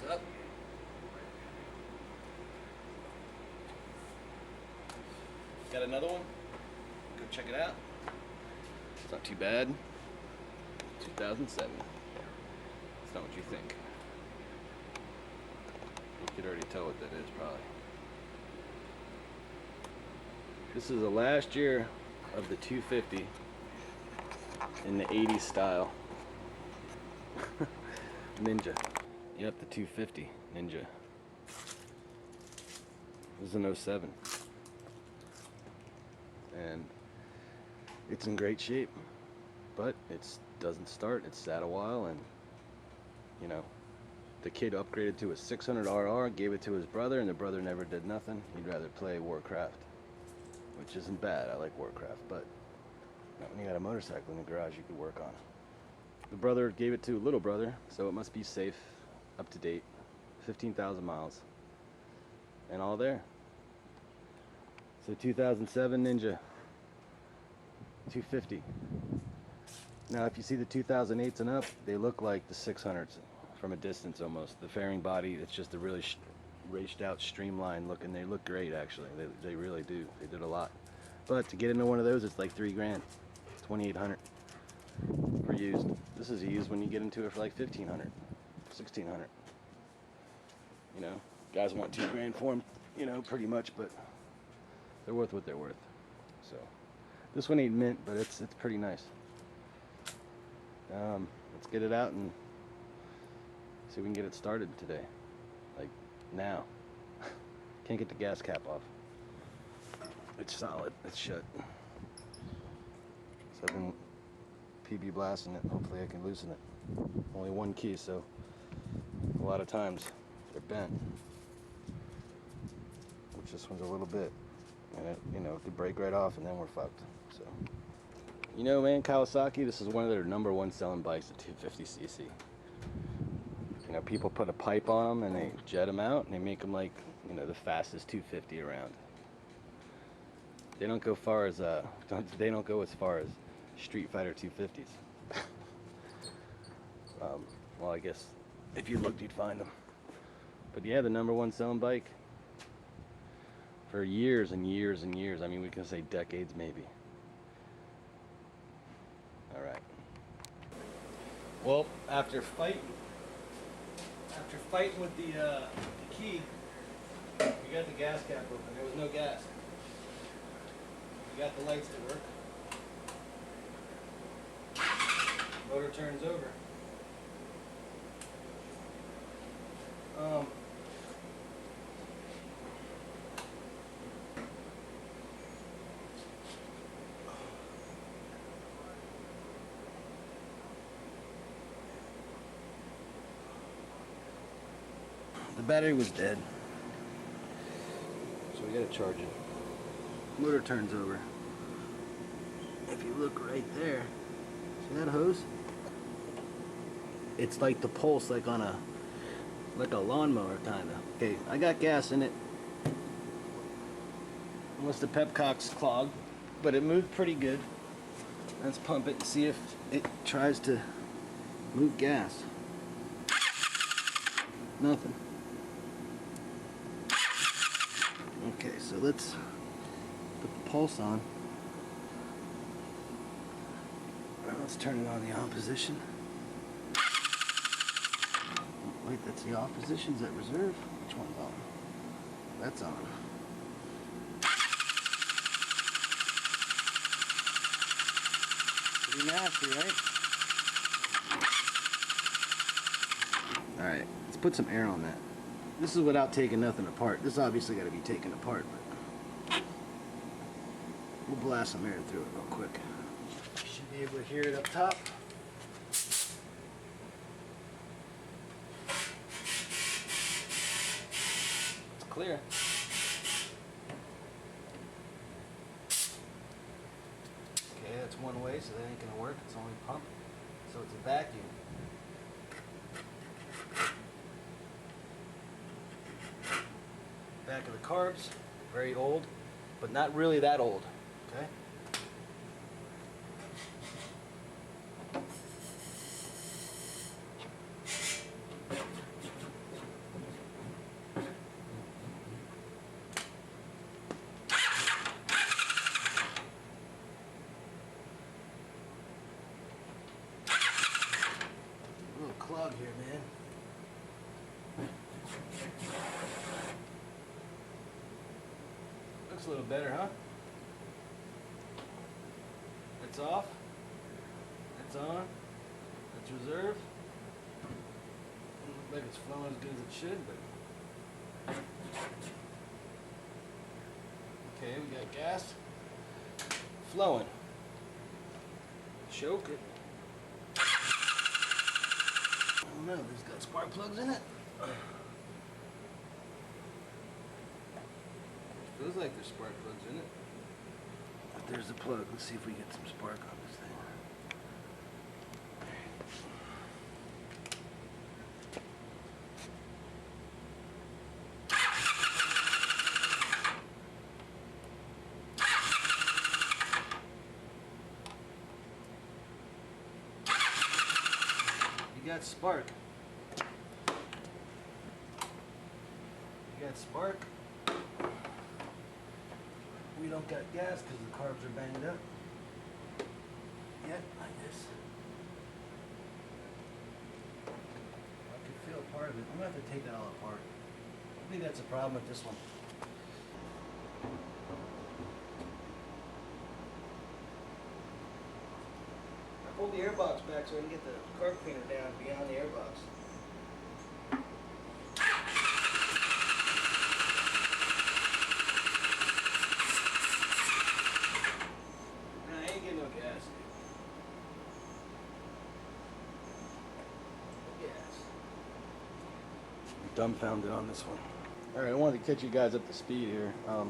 up. Got another one. Go check it out. It's not too bad. 2007. It's not what you think. You could already tell what that is, probably. This is the last year of the 250 in the 80s style. Ninja. Yep, the 250 Ninja. This is an 07. And it's in great shape, but it doesn't start. It's sat a while, and you know, the kid upgraded to a 600 RR, gave it to his brother, and the brother never did nothing. He'd rather play Warcraft, which isn't bad. I like Warcraft, but not when you got a motorcycle in the garage you could work on. The brother gave it to little brother, so it must be safe, up to date, 15,000 miles, and all there. So 2007 Ninja 250. Now if you see the 2008s and up, they look like the 600s from a distance almost. The fairing body, it's just a really raced out, streamlined looking. They look great actually. They really do. They did a lot. But to get into one of those, it's like $3 grand, 2,800 for used. This is a used when you get into it for like 1,500, 1,600. You know, guys want $2 grand for them, you know, pretty much, but they're worth what they're worth. So this one ain't mint, but it's pretty nice. Let's get it out and see if we can get it started today, like now. Can't get the gas cap off. It's solid. It's shut. So I've been PB blasting it. Hopefully I can loosen it. Only one key, so a lot of times they're bent, which this one's a little bit. And it, you know, it could break right off, and then we're fucked. So, you know, man, Kawasaki, this is one of their #1 selling bikes, the 250cc. You know, people put a pipe on them and they jet them out, and they make them like, you know, the fastest 250 around. They don't go far as they don't go as far as Street Fighter 250s. Well, I guess if you looked, you'd find them. But yeah, the #1 selling bike for years and years and years. I mean, we can say decades maybe. All right. Well, after fighting with the key, we got the gas cap open. There was no gas. We got the lights to work. Motor turns over. The battery was dead, so we gotta charge it. Motor turns over. If you look right there, see that hose? It's like the pulse, like on a lawnmower kinda. Okay, I got gas in it. Unless the pepcock's clogged, but it moved pretty good. Let's pump it and see if it tries to move gas. Nothing. Okay, so let's put the pulse on. Let's turn it on the on position. Wait, that's the off position? Is that reserve? Which one's on? That's on. Pretty nasty, right? Alright, let's put some air on that. This is without taking nothing apart. This obviously got to be taken apart, but we'll blast some air through it real quick. You should be able to hear it up top. It's clear. Okay, that's one way, so that ain't gonna work. It's only pump, so it's a vacuum. Back of the carbs, very old, but not really that old, okay? Looks a little better, huh? It's off. It's on. It's reserve. Doesn't look like it's flowing as good as it should, but okay, we got gas flowing. Choke it. I don't know, these got spark plugs in it. Feels like there's spark plugs in it. But there's the plug. Let's see if we get some spark on this thing. You got spark. You got spark. We don't got gas because the carbs are banged up. Yet, like this. I can feel part of it. I'm going to have to take that all apart. I think that's a problem with this one. I pulled the airbox back so I can get the carb cleaner down beyond the airbox. Dumbfounded on this one. Alright, I wanted to catch you guys up to speed here. I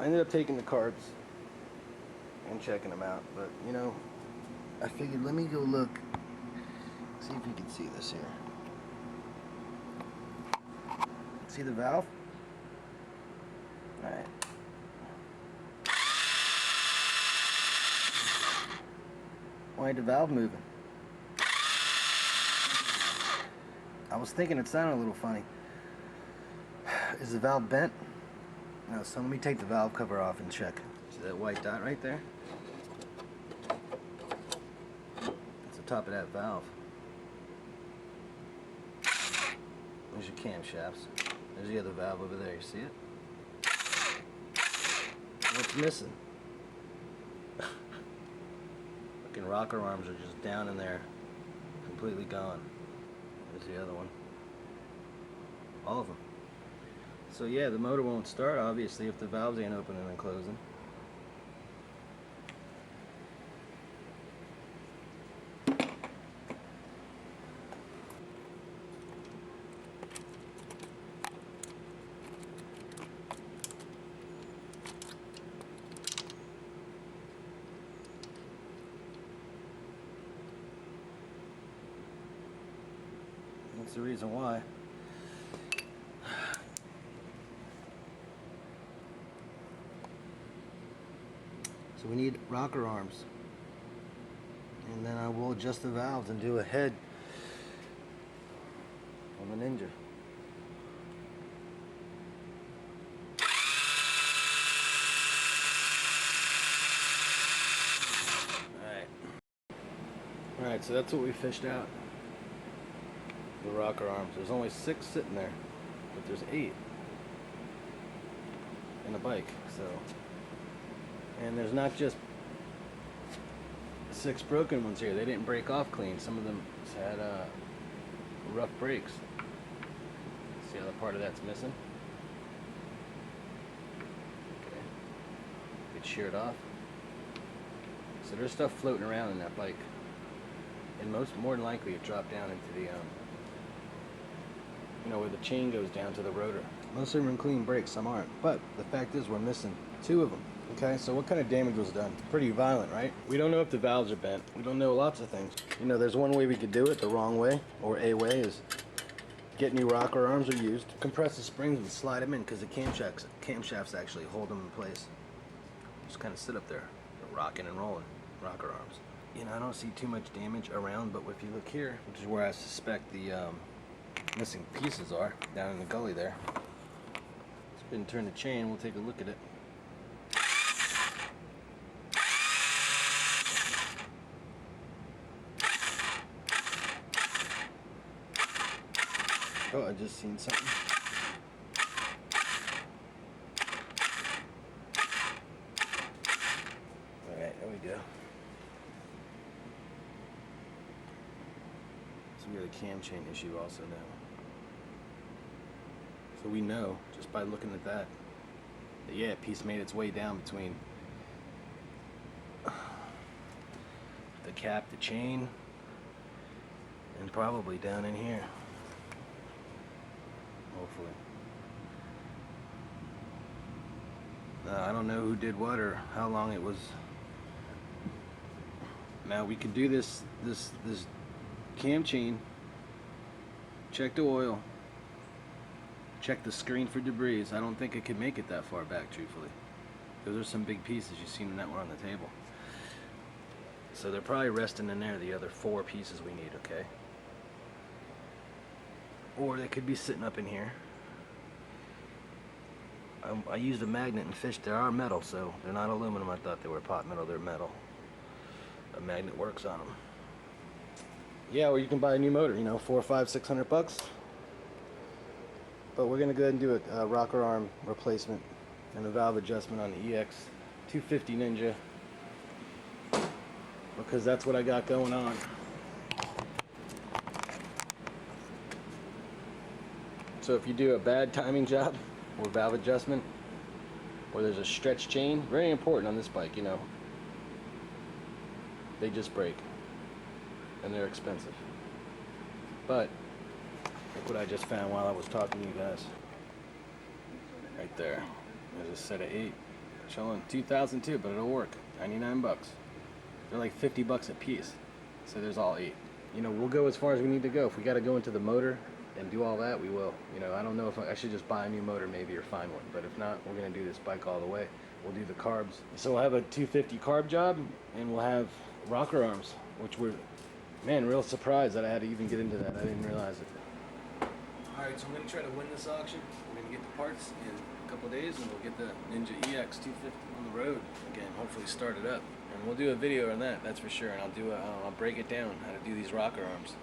ended up taking the carbs and checking them out, but you know, I figured let me go look, see if you can see this here. See the valve? Alright. Why ain't the valve moving? I was thinking it sounded a little funny. Is the valve bent? No, so let me take the valve cover off and check. See that white dot right there? That's the top of that valve. There's your camshafts. There's the other valve over there, you see it? What's missing? Fucking rocker arms are just down in there, completely gone. There's the other one. All of them. So yeah, the motor won't start obviously if the valves ain't opening and closing. That's the reason why. So we need rocker arms. And then I will adjust the valves and do a head on the Ninja. Alright, so that's what we fished out. The rocker arms. There's only 6 sitting there, but there's 8 in the bike. So, and there's not just 6 broken ones here. They didn't break off clean. Some of them had rough breaks. See how the part of that's missing? Okay. Get sheared off. So there's stuff floating around in that bike, and more than likely it dropped down into the you know, where the chain goes down to the rotor. Most of them are clean brakes, some aren't. But the fact is we're missing 2 of them. Okay, so what kind of damage was done? Pretty violent, right? We don't know if the valves are bent. We don't know lots of things. You know, there's one way we could do it, the wrong way, or a way is get new rocker arms are used. Compress the springs and slide them in because the camshafts actually hold them in place. Just kind of sit up there, rocking and rolling, rocker arms. You know, I don't see too much damage around, but if you look here, which is where I suspect the missing pieces are, down in the gully there. Let's go ahead and turn the chain, we'll take a look at it. Oh, I just seen something. Alright, there we go. So we got a cam chain issue also now. So we know, just by looking at that yeah, a piece made its way down between the cap, the chain, and probably down in here. Hopefully. I don't know who did what or how long it was. Now we could do this cam chain. Check the oil. Check the screen for debris. I don't think it could make it that far back, truthfully. Those are some big pieces you've seen that were on the table. So they're probably resting in there, the other 4 pieces we need, okay? Or they could be sitting up in here. I used a magnet and fished. They are metal, so they're not aluminum. I thought they were pot metal. They're metal. A magnet works on them. Yeah, or you can buy a new motor, you know, $400, $500, $600. But we're gonna go ahead and do a rocker arm replacement and a valve adjustment on the EX 250 Ninja, because that's what I got going on. So if you do a bad timing job or valve adjustment, or there's a stretch chain, very important on this bike, you know, they just break and they're expensive. But look what I just found while I was talking to you guys. Right there. There's a set of 8 showing 2002, but it'll work. 99 bucks. They're like 50 bucks a piece. So there's all 8. You know, we'll go as far as we need to go. If we got to go into the motor and do all that, we will. You know, I don't know if I should just buy a new motor maybe or find one. But if not, we're going to do this bike all the way. We'll do the carbs. So we'll have a 250 carb job, and we'll have rocker arms, which we're, man, real surprised that I had to even get into that. I didn't realize it. Alright, so I'm going to try to win this auction. We're going to get the parts in a couple of days, and we'll get the Ninja EX 250 on the road again, hopefully start it up. And we'll do a video on that, that's for sure. And I'll break it down, how to do these rocker arms.